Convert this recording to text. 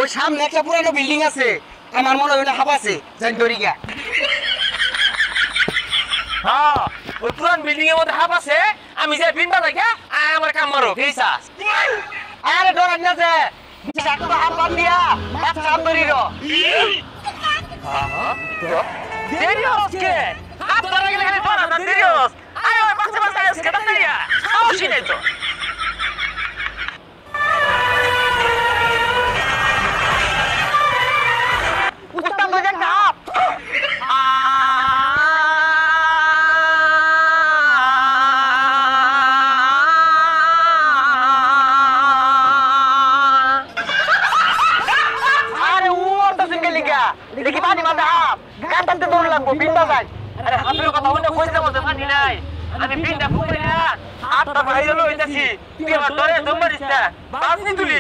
সামনে একটা পুরানো বিল্ডিং আছে আমার মনে হয় হাফ আছে জানি ধরি গা হ্যাঁ ওই পুরান বিল্ডিং এর মধ্যে হাফ আছে আমি যে বিন বাজাই কে আয় আমার কাম মারো কেসাস আরে ডরান না যে চাকু হাফ বান দিয়া বাচ্চা হাত ধরি রো দেরি হচ্ছে হাত ধরা গেলে খালি ধরা না দেরি হচ্ছে আয় ওই বাচ্চা বাচ্চা আজকে দাঁড়িয়া সাহসী নেই তো উত্তম বাজে হাফ দেখি পানি মাথা হাফ গানটাতে দৌড় লাগবো বিন্দা যায় আরে হাফের কথা বলতে কইতে বলতে পারি নাই আমি বিনটা ফুকরে না আটটা ভাই হলো হইতাছি তুই আমার ধরে জম্বারিস না বাসনি তুলি